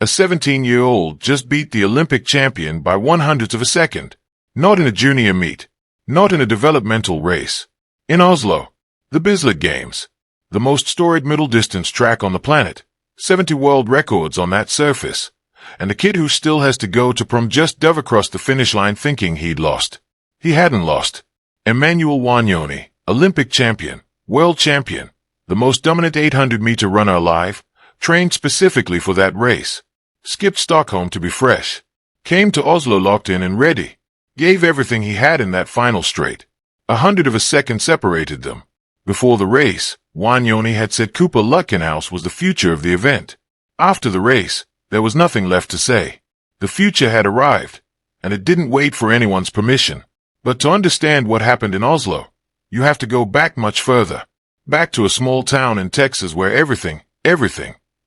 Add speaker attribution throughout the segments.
Speaker 1: A 17-year-old just beat the Olympic champion by 1/100th of a second. Not in a junior meet. Not in a developmental race. In Oslo. The Bislett Games. The most storied middle-distance track on the planet. 70 world records on that surface. And a kid who still has to go to prom just dove across the finish line thinking he'd lost. He hadn't lost. Emmanuel Wagnoni, Olympic champion, world champion, the most dominant 800-meter runner alive, trained specifically for that race. Skipped Stockholm to be fresh. Came to Oslo locked in and ready. Gave everything he had in that final straight. 1/100th of a second separated them. Before the race, Wanyoni had said Cooper Lutkenhou was the future of the event. After the race, there was nothing left to say. The future had arrived, and it didn't wait for anyone's permission. But to understand what happened in Oslo, you have to go back much further. Back to a small town in Texas where everything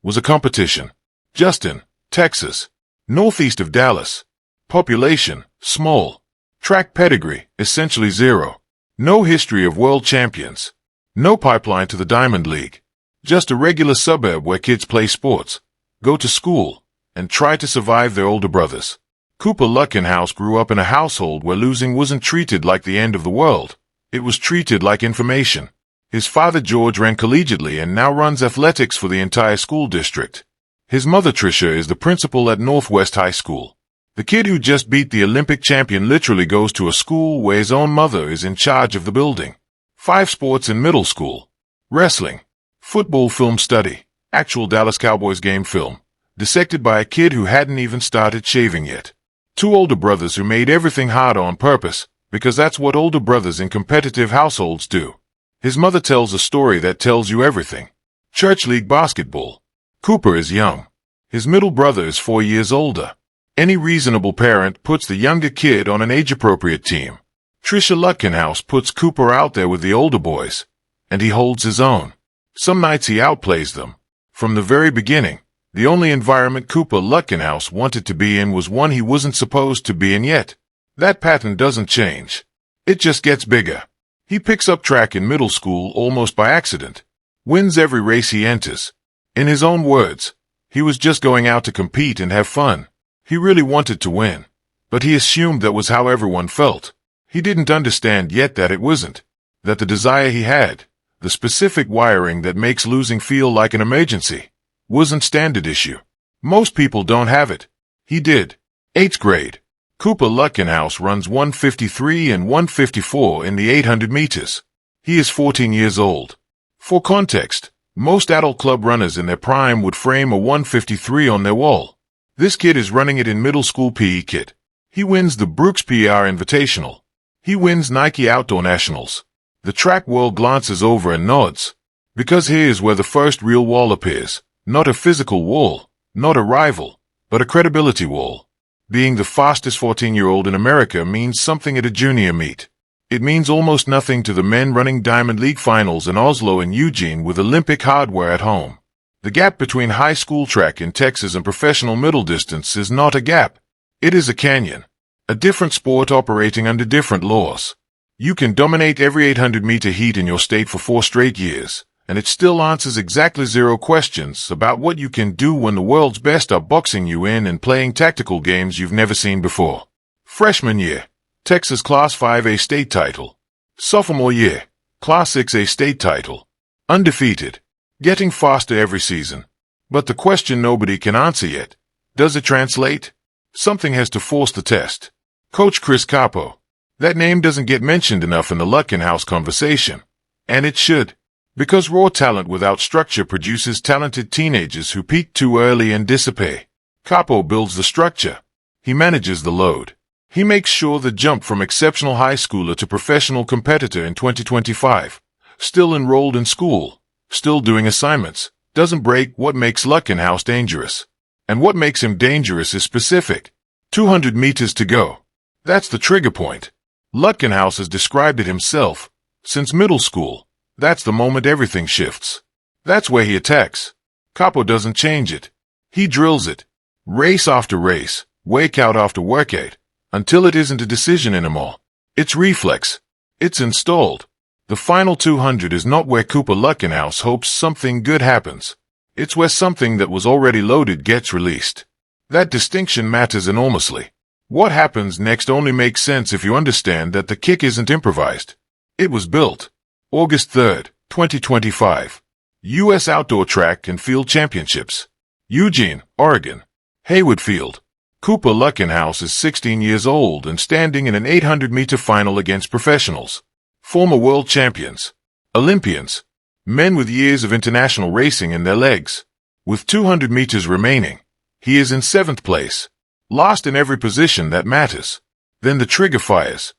Speaker 1: was a competition. Justin, Texas, northeast of Dallas. Population, small. Track pedigree, essentially zero. No history of world champions. No pipeline to the Diamond League. Just a regular suburb where kids play sports, go to school, and try to survive their older brothers. Cooper Lutkenhou grew up in a household where losing wasn't treated like the end of the world. It was treated like information. His father George ran collegiately and now runs athletics for the entire school district. His mother Tricia is the principal at Northwest High School. The kid who just beat the Olympic champion literally goes to a school where his own mother is in charge of the building. 5 sports in middle school. Wrestling. Football film study. Actual Dallas Cowboys game film. Dissected by a kid who hadn't even started shaving yet. 2 older brothers who made everything hard on purpose, because that's what older brothers in competitive households do. His mother tells a story that tells you everything. Church league basketball. Cooper is young. His middle brother is 4 years older. Any reasonable parent puts the younger kid on an age-appropriate team. Tricia Lutkenhou puts Cooper out there with the older boys, and he holds his own. Some nights he outplays them. From the very beginning, the only environment Cooper Lutkenhou wanted to be in was one he wasn't supposed to be in yet. That pattern doesn't change. It just gets bigger. He picks up track in middle school almost by accident. Wins every race he enters. In his own words, he was just going out to compete and have fun. He really wanted to win. But he assumed that was how everyone felt. He didn't understand yet that it wasn't. That the desire he had, the specific wiring that makes losing feel like an emergency, wasn't standard issue. Most people don't have it. He did. 8th grade. Cooper Lutkenhou runs 1:53 and 1:54 in the 800 meters. He is 14 years old. For context, most adult club runners in their prime would frame a 1:53 on their wall. This kid is running it in middle school PE kit. He wins the Brooks PR Invitational. He wins Nike Outdoor Nationals. The track world glances over and nods. Because here's where the first real wall appears. Not a physical wall, not a rival, but a credibility wall. Being the fastest 14-year-old in America means something at a junior meet. It means almost nothing to the men running Diamond League finals in Oslo and Eugene with Olympic hardware at home. The gap between high school track in Texas and professional middle distance is not a gap. It is a canyon. A different sport operating under different laws. You can dominate every 800-meter heat in your state for 4 straight years, and it still answers exactly 0 questions about what you can do when the world's best are boxing you in and playing tactical games you've never seen before. Freshman year, Texas Class 5A state title. Sophomore year, Class 6A state title. Undefeated. Getting faster every season. But the question nobody can answer yet. Does it translate? Something has to force the test. Coach Chris Capo. That name doesn't get mentioned enough in the Lutkenhou conversation. And it should. Because raw talent without structure produces talented teenagers who peak too early and dissipate. Capo builds the structure. He manages the load. He makes sure the jump from exceptional high schooler to professional competitor in 2025, still enrolled in school, still doing assignments, doesn't break what makes Lutkenhou dangerous. And what makes him dangerous is specific. 200 meters to go. That's the trigger point. Lutkenhou has described it himself. Since middle school, that's the moment everything shifts. That's where he attacks. Capo doesn't change it. He drills it. Race after race, workout after workout, until it isn't a decision anymore. It's reflex. It's installed. The final 200 is not where Cooper Lutkenhou hopes something good happens. It's where something that was already loaded gets released. That distinction matters enormously. What happens next only makes sense if you understand that the kick isn't improvised. It was built. August 3rd, 2025. U.S. Outdoor Track and Field Championships. Eugene, Oregon. Hayward Field. Cooper Lutkenhou is 16 years old and standing in an 800-meter final against professionals. Former world champions. Olympians. Men with years of international racing in their legs. With 200 meters remaining, he is in 7th place. Last in every position that matters. Then the trigger fires.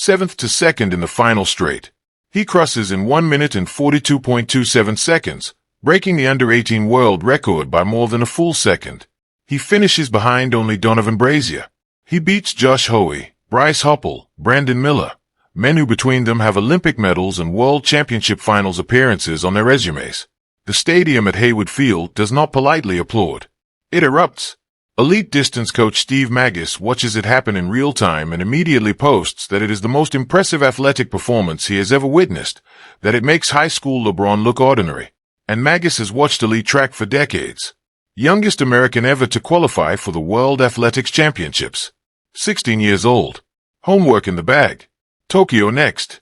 Speaker 1: 7th to 2nd in the final straight. He crosses in 1 minute and 42.27 seconds, breaking the under-18 world record by more than a full second. He finishes behind only Donovan Brazier. He beats Josh Hoey, Bryce Hoppel, Brandon Miller, men who between them have Olympic medals and World Championship Finals appearances on their resumes. The stadium at Hayward Field does not politely applaud. It erupts. Elite distance coach Steve Maggis watches it happen in real time and immediately posts that it is the most impressive athletic performance he has ever witnessed, that it makes high school LeBron look ordinary. And Maggis has watched elite track for decades. Youngest American ever to qualify for the World Athletics Championships. 16 years old. Homework in the bag. Tokyo next.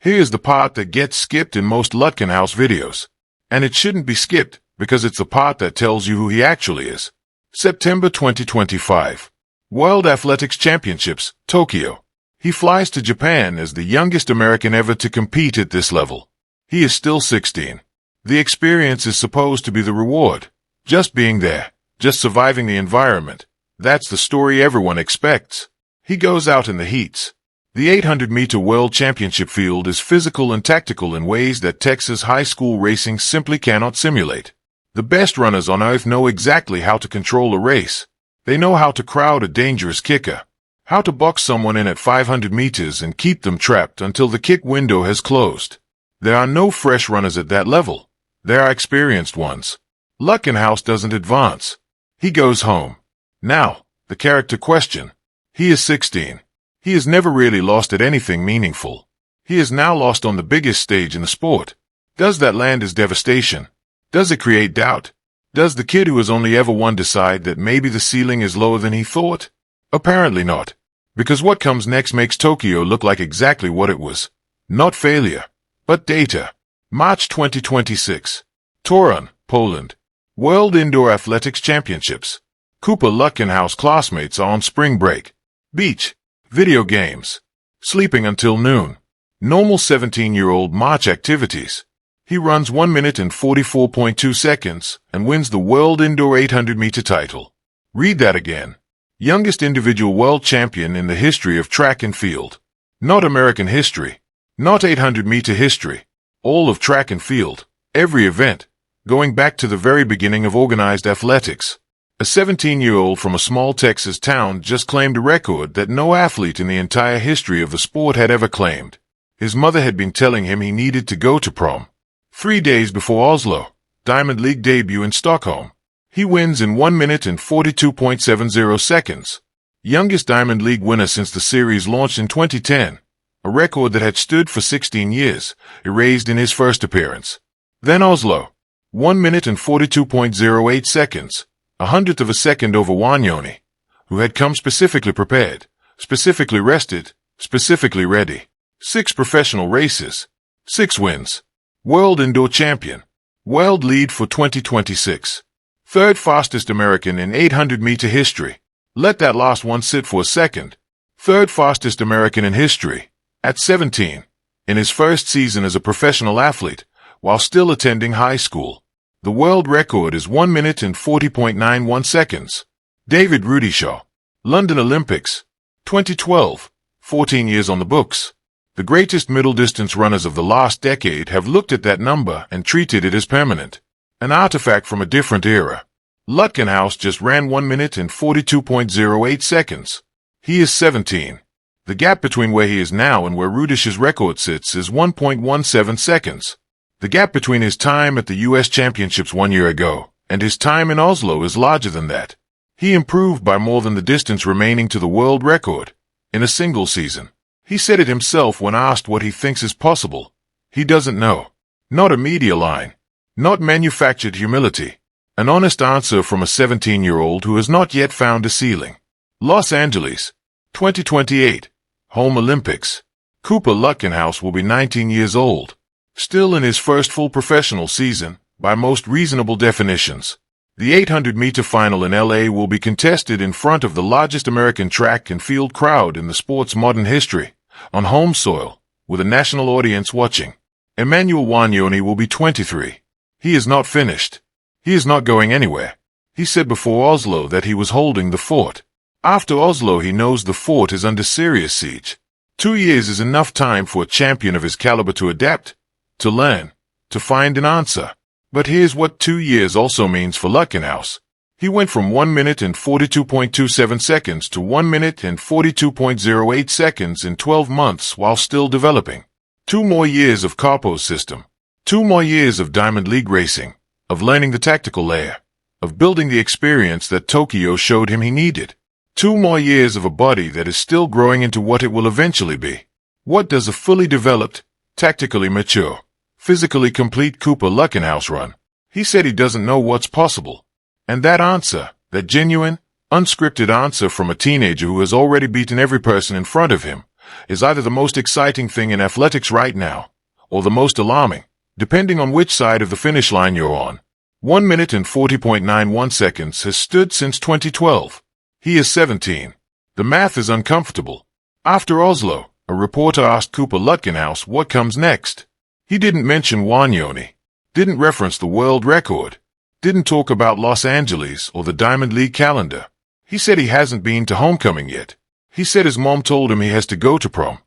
Speaker 1: Here's the part that gets skipped in most Lutkenhou videos. And it shouldn't be skipped, because it's the part that tells you who he actually is. September 2025. World Athletics Championships, Tokyo. He flies to Japan as the youngest American ever to compete at this level. He is still 16. The experience is supposed to be the reward. Just being there, just surviving the environment. That's the story everyone expects. He goes out in the heats. The 800-meter World Championship field is physical and tactical in ways that Texas high school racing simply cannot simulate. The best runners on earth know exactly how to control a race. They know how to crowd a dangerous kicker, how to box someone in at 500 meters and keep them trapped until the kick window has closed. There are no fresh runners at that level. There are experienced ones. Lutkenhou doesn't advance. He goes home. Now, the character question. He is 16. He has never really lost at anything meaningful. He is now lost on the biggest stage in the sport. Does that land his devastation? Does it create doubt? Does the kid who has only ever won decide that maybe the ceiling is lower than he thought? Apparently not. Because what comes next makes Tokyo look like exactly what it was. Not failure, but data. March 2026. Torun, Poland. World Indoor Athletics Championships. Cooper Lutkenhou classmates are on spring break. Beach. Video games. Sleeping until noon. Normal 17-year-old March activities. He runs 1 minute and 44.2 seconds and wins the World Indoor 800-meter title. Read that again. Youngest individual world champion in the history of track and field. Not American history. Not 800-meter history. All of track and field. Every event. Going back to the very beginning of organized athletics. A 17-year-old from a small Texas town just claimed a record that no athlete in the entire history of the sport had ever claimed. His mother had been telling him he needed to go to prom. 3 days before Oslo, Diamond League debut in Stockholm. He wins in 1 minute and 42.70 seconds. Youngest Diamond League winner since the series launched in 2010. A record that had stood for 16 years, erased in his first appearance. Then Oslo. 1 minute and 42.08 seconds, 100th of a second over Wanyoni, who had come specifically prepared, specifically rested, specifically ready. 6 professional races, 6 wins. World Indoor Champion. World lead for 2026. Third fastest American in 800-meter history. Let that last one sit for a second. Third fastest American in history, at 17, in his first season as a professional athlete, while still attending high school. The world record is 1 minute and 40.91 seconds. David Rudishaw. London Olympics. 2012. 14 years on the books. The greatest middle distance runners of the last decade have looked at that number and treated it as permanent. An artifact from a different era. Lutkenhou just ran 1 minute and 42.08 seconds. He is 17. The gap between where he is now and where Rudish's record sits is 1.17 seconds. The gap between his time at the U.S. Championships 1 year ago and his time in Oslo is larger than that. He improved by more than the distance remaining to the world record in a single season. He said it himself when asked what he thinks is possible. He doesn't know. Not a media line. Not manufactured humility. An honest answer from a 17-year-old who has not yet found a ceiling. Los Angeles, 2028. Home Olympics. Cooper Lutkenhou will be 19 years old. Still in his first full professional season, by most reasonable definitions. The 800-meter final in LA will be contested in front of the largest American track and field crowd in the sport's modern history, on home soil, with a national audience watching. Emmanuel Wagnoni will be 23. He is not finished. He is not going anywhere. He said before Oslo that he was holding the fort. After Oslo, he knows the fort is under serious siege. 2 years is enough time for a champion of his caliber to adapt, to learn, to find an answer. But here's what 2 years also means for Lutkenhou. He went from 1 minute and 42.27 seconds to 1 minute and 42.08 seconds in 12 months while still developing. 2 more years of Carpo's system. 2 more years of Diamond League racing, of learning the tactical layer, of building the experience that Tokyo showed him he needed. 2 more years of a body that is still growing into what it will eventually be. What does a fully developed, tactically mature, physically complete Cooper Lutkenhou run? He said he doesn't know what's possible. And that answer, that genuine, unscripted answer from a teenager who has already beaten every person in front of him, is either the most exciting thing in athletics right now, or the most alarming, depending on which side of the finish line you're on. 1 minute and 40.91 seconds has stood since 2012. He is 17. The math is uncomfortable. After Oslo, a reporter asked Cooper Lutkenhou what comes next. He didn't mention Wanyoni, didn't reference the world record, didn't talk about Los Angeles or the Diamond League calendar. He said he hasn't been to homecoming yet. He said his mom told him he has to go to prom,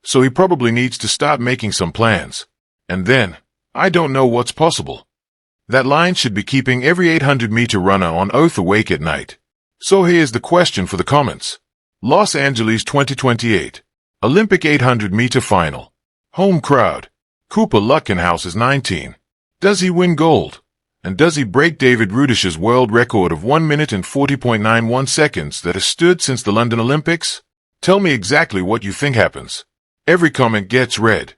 Speaker 1: so he probably needs to start making some plans. And then, I don't know what's possible. That line should be keeping every 800-meter runner on Earth awake at night. So here's the question for the comments. Los Angeles 2028. Olympic 800-meter final. Home crowd. Cooper Lutkenhou is 19. Does he win gold? And does he break David Rudish's world record of 1 minute and 40.91 seconds that has stood since the London Olympics? Tell me exactly what you think happens. Every comment gets read.